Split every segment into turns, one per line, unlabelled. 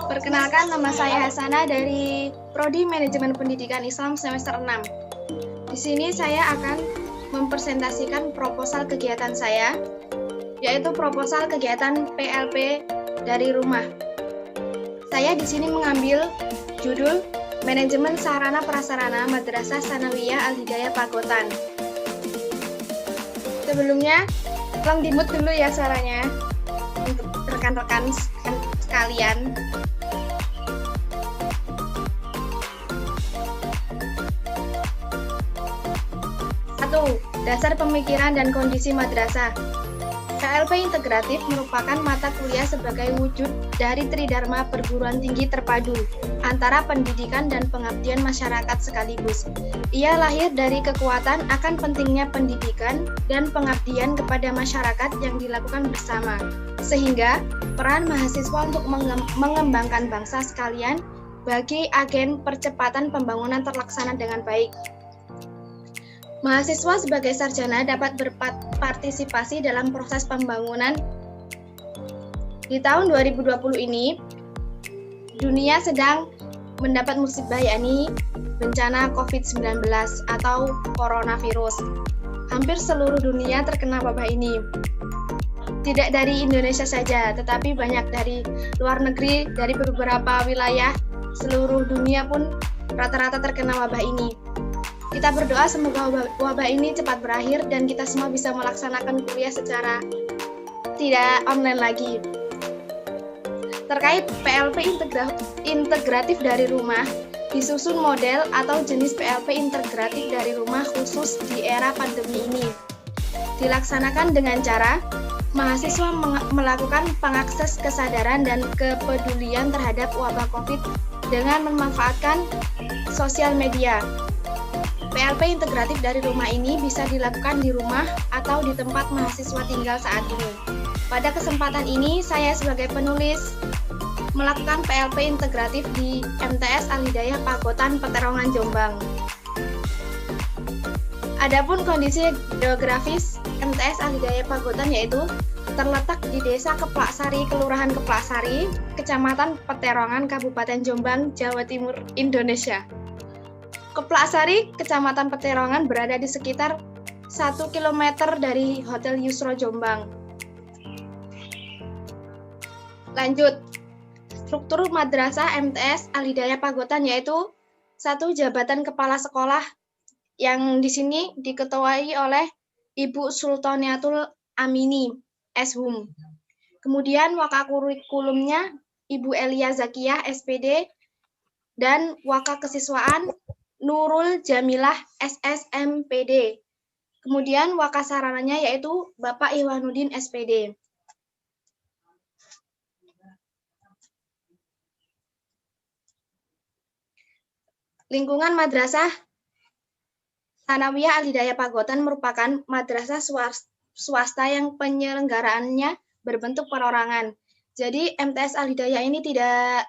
Perkenalkan, nama saya Hasana dari Prodi Manajemen Pendidikan Islam semester 6. Di sini saya akan mempresentasikan proposal kegiatan saya, yaitu proposal kegiatan PLP dari rumah. Saya di sini mengambil judul Manajemen Sarana Prasarana Madrasah Sanawiyah Al-Hidayah Pagotan. Sebelumnya, tolong di-mute dulu ya suaranya untuk rekan-rekan sekalian. Dasar pemikiran dan kondisi madrasah. KLP integratif merupakan mata kuliah sebagai wujud dari Tridharma perguruan tinggi terpadu antara pendidikan dan pengabdian masyarakat sekaligus. Ia lahir dari kekuatan akan pentingnya pendidikan dan pengabdian kepada masyarakat yang dilakukan bersama, sehingga peran mahasiswa untuk mengembangkan bangsa sekalian bagi agen percepatan pembangunan terlaksana dengan baik. Mahasiswa sebagai sarjana dapat berpartisipasi dalam proses pembangunan. Di tahun 2020 ini, dunia sedang mendapat musibah, yakni bencana COVID-19 atau coronavirus. Hampir seluruh dunia terkena wabah ini. Tidak dari Indonesia saja, tetapi banyak dari luar negeri, dari beberapa wilayah seluruh dunia pun rata-rata terkena wabah ini. Kita berdoa semoga wabah ini cepat berakhir dan kita semua bisa melaksanakan kuliah secara tidak online lagi. Terkait PLP integratif dari rumah, disusun model atau jenis PLP integratif dari rumah khusus di era pandemi ini. Dilaksanakan dengan cara mahasiswa melakukan pengakses kesadaran dan kepedulian terhadap wabah COVID dengan memanfaatkan sosial media. PLP integratif dari rumah ini bisa dilakukan di rumah atau di tempat mahasiswa tinggal saat ini. Pada kesempatan ini, saya sebagai penulis melakukan PLP integratif di MTS Al-Hidayah Pagotan, Peterongan, Jombang. Adapun kondisi geografis MTS Al-Hidayah Pagotan yaitu terletak di Desa Keplaksari, Kelurahan Keplaksari, Kecamatan Peterongan, Kabupaten Jombang, Jawa Timur, Indonesia. Keplaksari, Kecamatan Peterongan berada di sekitar 1 km dari Hotel Yusro Jombang. Lanjut, struktur madrasah MTS Al-Hidayah Pagotan yaitu 1 jabatan kepala sekolah yang di sini diketuai oleh Ibu Sultaniatul Amini, Shum. Kemudian wakakurikulumnya Ibu Elia Zakiyah, SPD, dan wakakesiswaan Nurul Jamilah, SSMPD. Kemudian wakasarananya yaitu Bapak Iwanuddin, SPD. Lingkungan Madrasah Sanawiyah Al-Hidayah Pagotan merupakan madrasah swasta yang penyelenggaraannya berbentuk perorangan. Jadi MTS Al-Hidayah ini tidak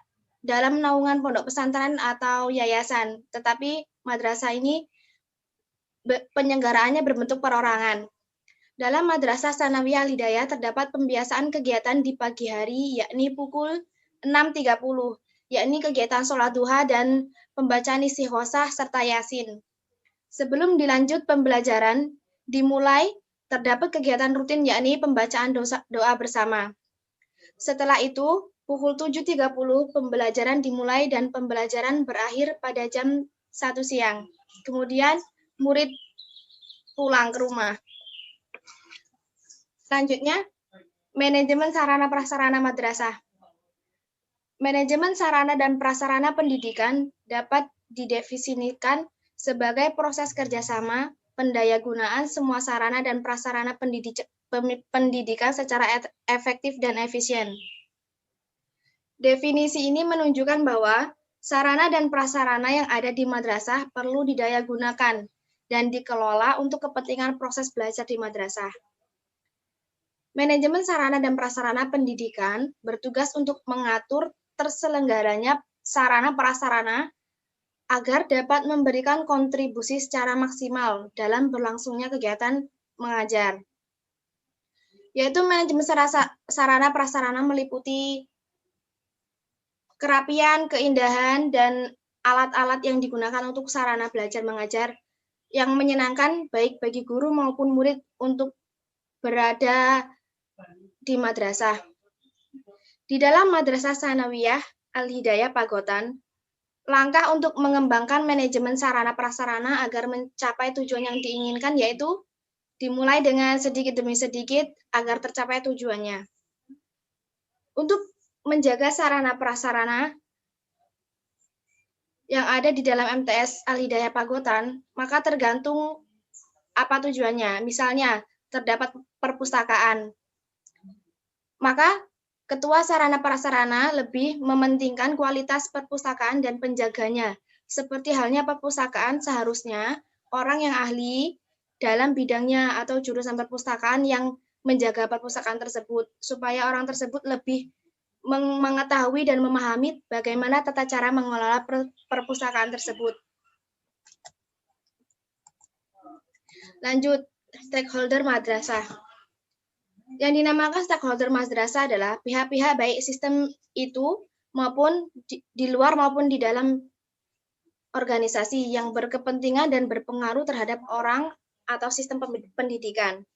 dalam naungan pondok pesantren atau yayasan, tetapi madrasah ini penyelenggaraannya berbentuk perorangan. Dalam Madrasah Sanawiyah Al-Hidayah terdapat pembiasaan kegiatan di pagi hari, yakni pukul 6.30, yakni kegiatan sholat duha dan pembacaan istighosah serta yasin. Sebelum dilanjut pembelajaran dimulai, terdapat kegiatan rutin yakni pembacaan doa bersama. Setelah itu, pukul 7.30 pembelajaran dimulai dan pembelajaran berakhir pada jam 1 siang. Kemudian murid pulang ke rumah. Selanjutnya, manajemen sarana prasarana madrasah. Manajemen sarana dan prasarana pendidikan dapat didefinisikan sebagai proses kerjasama pendayagunaan semua sarana dan prasarana pendidikan secara efektif dan efisien. Definisi ini menunjukkan bahwa sarana dan prasarana yang ada di madrasah perlu didayagunakan dan dikelola untuk kepentingan proses belajar di madrasah. Manajemen sarana dan prasarana pendidikan bertugas untuk mengatur terselenggaranya sarana prasarana agar dapat memberikan kontribusi secara maksimal dalam berlangsungnya kegiatan mengajar. yaitu manajemen sarana prasarana meliputi kerapian, keindahan, dan alat-alat yang digunakan untuk sarana belajar mengajar yang menyenangkan baik bagi guru maupun murid untuk berada di madrasah. Di dalam Madrasah Tsanawiyah Al-Hidayah Pagotan, langkah untuk mengembangkan manajemen sarana prasarana agar mencapai tujuan yang diinginkan yaitu dimulai dengan sedikit demi sedikit agar tercapai tujuannya. Untuk menjaga sarana prasarana yang ada di dalam MTS Al-Hidayah Pagotan, maka tergantung apa tujuannya. Misalnya, terdapat perpustakaan. Maka, Ketua Sarana Prasarana lebih mementingkan kualitas perpustakaan dan penjaganya. Seperti halnya perpustakaan, seharusnya orang yang ahli dalam bidangnya atau jurusan perpustakaan yang menjaga perpustakaan tersebut, supaya orang tersebut lebih mengetahui dan memahami bagaimana tata cara mengelola perpustakaan tersebut. Lanjut, stakeholder madrasah. Yang dinamakan stakeholder madrasah adalah pihak-pihak baik sistem itu maupun di luar maupun di dalam organisasi yang berkepentingan dan berpengaruh terhadap orang atau sistem pendidikan.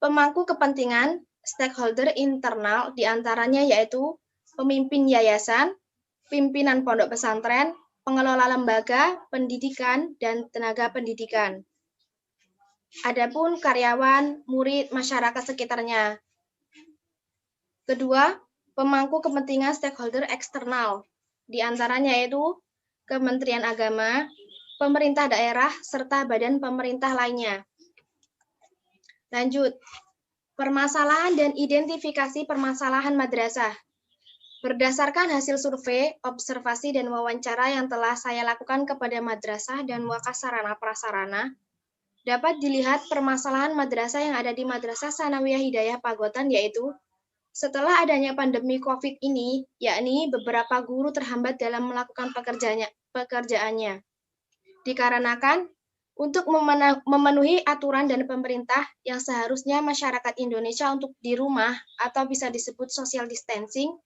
Pemangku kepentingan stakeholder internal diantaranya yaitu pemimpin yayasan, pimpinan pondok pesantren, pengelola lembaga, pendidikan, dan tenaga pendidikan. Adapun karyawan, murid, masyarakat sekitarnya. Kedua, pemangku kepentingan stakeholder eksternal, diantaranya yaitu Kementerian Agama, pemerintah daerah, serta badan pemerintah lainnya. Lanjut, permasalahan dan identifikasi permasalahan madrasah. Berdasarkan hasil survei, observasi, dan wawancara yang telah saya lakukan kepada madrasah dan wakas sarana prasarana, dapat dilihat permasalahan madrasah yang ada di Madrasah Tsanawiyah Hidayah Pagotan yaitu setelah adanya pandemi COVID ini, yakni beberapa guru terhambat dalam melakukan pekerjaannya. Dikarenakan untuk memenuhi aturan dan pemerintah yang seharusnya masyarakat Indonesia untuk di rumah atau bisa disebut social distancing,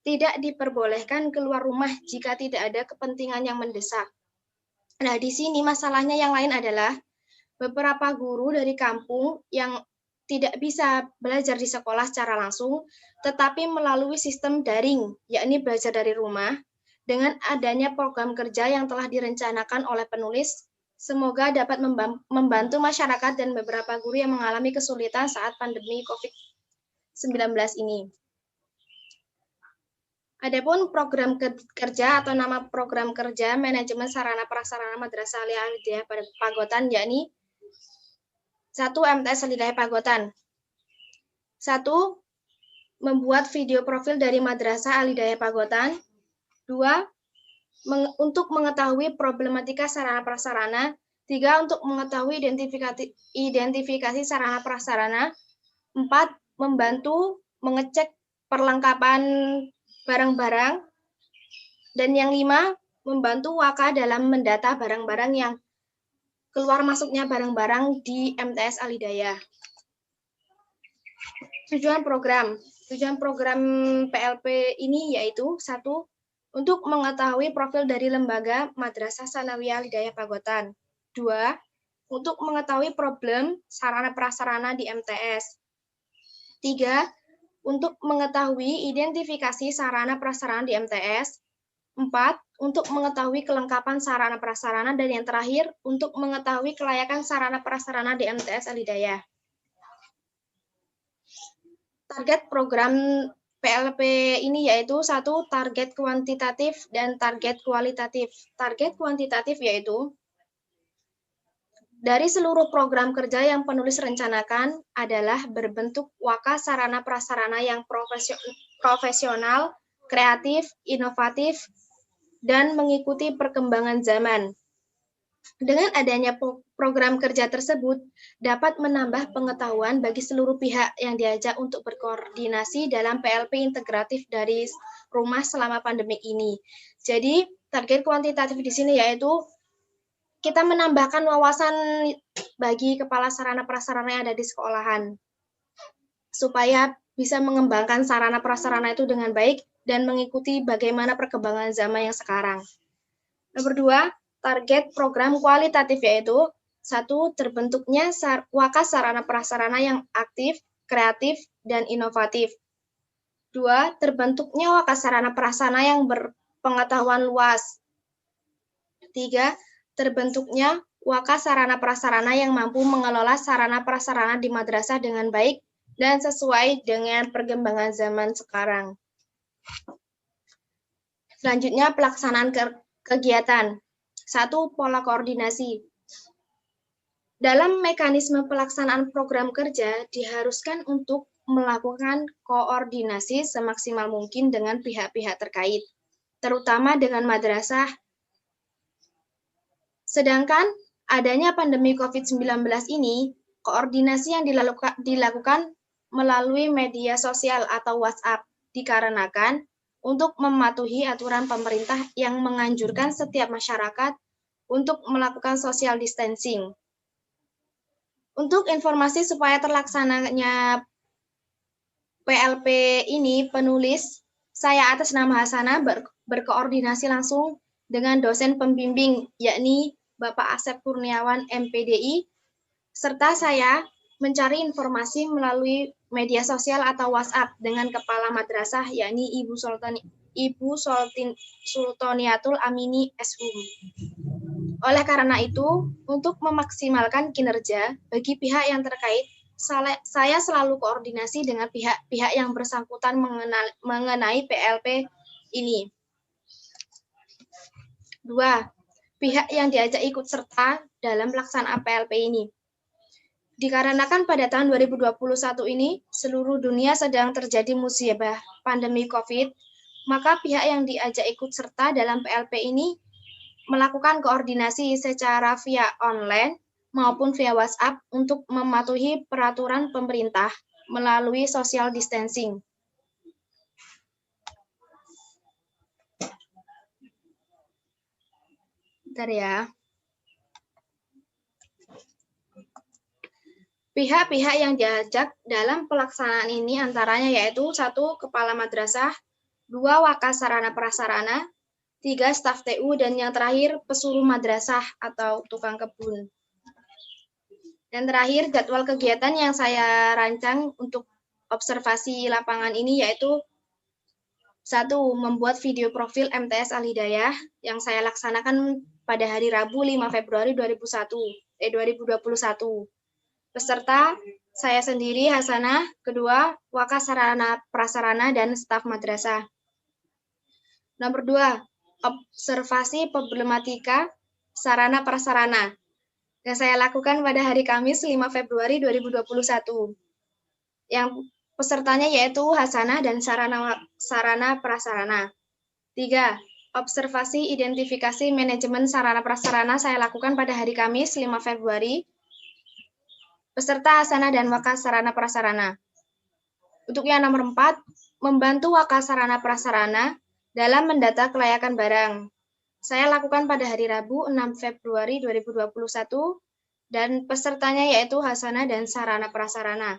tidak diperbolehkan keluar rumah jika tidak ada kepentingan yang mendesak. Nah, di sini masalahnya yang lain adalah beberapa guru dari kampung yang tidak bisa belajar di sekolah secara langsung, tetapi melalui sistem daring, yakni belajar dari rumah, dengan adanya program kerja yang telah direncanakan oleh penulis, semoga dapat membantu masyarakat dan beberapa guru yang mengalami kesulitan saat pandemi COVID-19 ini. Adapun program kerja atau nama program kerja manajemen sarana prasarana Madrasah Al-Hidayah Pagotan yakni 1. MTS Al-Hidayah Pagotan. 1. Membuat video profil dari Madrasah Al-Hidayah Pagotan. 2. Untuk mengetahui problematika sarana prasarana. 3. Untuk mengetahui identifikasi sarana prasarana. 4. Membantu mengecek perlengkapan barang-barang. Dan yang 5. Membantu waka dalam mendata barang-barang yang keluar masuknya barang-barang di MTS Al-Hidayah. Tujuan program PLP ini yaitu 1. Untuk mengetahui profil dari lembaga Madrasah Tsanawiyah Al-Hidayah Pagotan. 2. Untuk mengetahui problem sarana prasarana di MTS. 3. Untuk mengetahui identifikasi sarana prasarana di MTS. 4. Untuk mengetahui kelengkapan sarana prasarana. Dan yang terakhir, untuk mengetahui kelayakan sarana prasarana di MTS Al-Hidayah. Target program PLP ini yaitu 1. Target kuantitatif dan target kualitatif. Target kuantitatif yaitu dari seluruh program kerja yang penulis rencanakan adalah berbentuk waka sarana prasarana yang profesional, kreatif, inovatif, dan mengikuti perkembangan zaman. Dengan adanya program kerja tersebut, dapat menambah pengetahuan bagi seluruh pihak yang diajak untuk berkoordinasi dalam PLP integratif dari rumah selama pandemi ini. Jadi, target kuantitatif di sini yaitu kita menambahkan wawasan bagi kepala sarana prasarana yang ada di sekolahan, supaya bisa mengembangkan sarana prasarana itu dengan baik dan mengikuti bagaimana perkembangan zaman yang sekarang. Nomor 2, target program kualitatif yaitu 1. Terbentuknya wakas sarana prasarana yang aktif, kreatif, dan inovatif. 2. Terbentuknya wakas sarana prasarana yang berpengetahuan luas. 3. Terbentuknya wakas sarana prasarana yang mampu mengelola sarana prasarana di madrasah dengan baik dan sesuai dengan perkembangan zaman sekarang. Selanjutnya, pelaksanaan kegiatan. 1. Pola koordinasi. Dalam mekanisme pelaksanaan program kerja, diharuskan untuk melakukan koordinasi semaksimal mungkin dengan pihak-pihak terkait, terutama dengan madrasah. Sedangkan adanya pandemi COVID-19 ini, koordinasi yang dilakukan melalui media sosial atau WhatsApp, dikarenakan untuk mematuhi aturan pemerintah yang menganjurkan setiap masyarakat untuk melakukan social distancing. Untuk informasi supaya terlaksananya PLP ini, penulis, saya atas nama Hasanah berkoordinasi langsung dengan dosen pembimbing, yakni Bapak Asep Kurniawan, MPDI, serta saya mencari informasi melalui media sosial atau WhatsApp dengan Kepala Madrasah, yakni Ibu Sultaniatul Amini SHUM. Oleh karena itu, untuk memaksimalkan kinerja bagi pihak yang terkait, saya selalu koordinasi dengan pihak-pihak yang bersangkutan mengenai PLP ini. 2. Pihak yang diajak ikut serta dalam pelaksanaan PLP ini. Dikarenakan pada tahun 2021 ini, seluruh dunia sedang terjadi musibah pandemi COVID, maka pihak yang diajak ikut serta dalam PLP ini melakukan koordinasi secara via online maupun via WhatsApp untuk mematuhi peraturan pemerintah melalui social distancing. Bentar ya. Pihak-pihak yang diajak dalam pelaksanaan ini antaranya yaitu 1. Kepala Madrasah, 2. Wakas Sarana Prasarana, 3. Staf TU, dan yang terakhir pesuruh madrasah atau tukang kebun. Dan terakhir, jadwal kegiatan yang saya rancang untuk observasi lapangan ini yaitu 1. Membuat video profil MTS Al-Hidayah yang saya laksanakan pada hari Rabu 5 Februari 2021. Peserta saya sendiri, Hasanah. 2. Wakas Sarana Prasarana dan staf madrasah. Nomor 2. Observasi problematika sarana prasarana yang saya lakukan pada hari Kamis 5 Februari 2021. Yang pesertanya yaitu Hasanah dan sarana prasarana. 3. Observasi identifikasi manajemen sarana prasarana saya lakukan pada hari Kamis 5 Februari. Peserta Hasanah dan Wakas Sarana Prasarana. Untuk yang nomor 4, membantu Wakas Sarana Prasarana dalam mendata kelayakan barang. Saya lakukan pada hari Rabu 6 Februari 2021 dan pesertanya yaitu Hasanah dan Sarana Prasarana.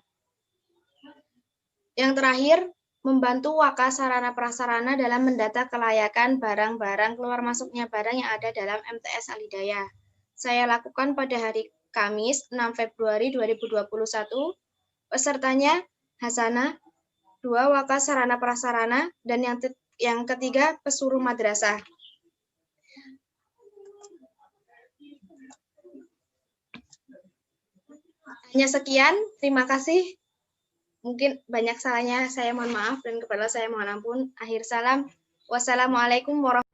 Yang terakhir, membantu Wakas Sarana Prasarana dalam mendata kelayakan barang-barang keluar masuknya barang yang ada dalam MTS Al-Hidayah. Saya lakukan pada hari Kamis 6 Februari 2021, pesertanya Hasanah, 2. Wakas Sarana Prasarana, dan yang ketiga pesuruh madrasah. Hanya sekian, terima kasih. Mungkin banyak salahnya, saya mohon maaf, dan kepada saya mohon ampun. Akhir salam, wassalamualaikum warahmatullahi wabarakatuh.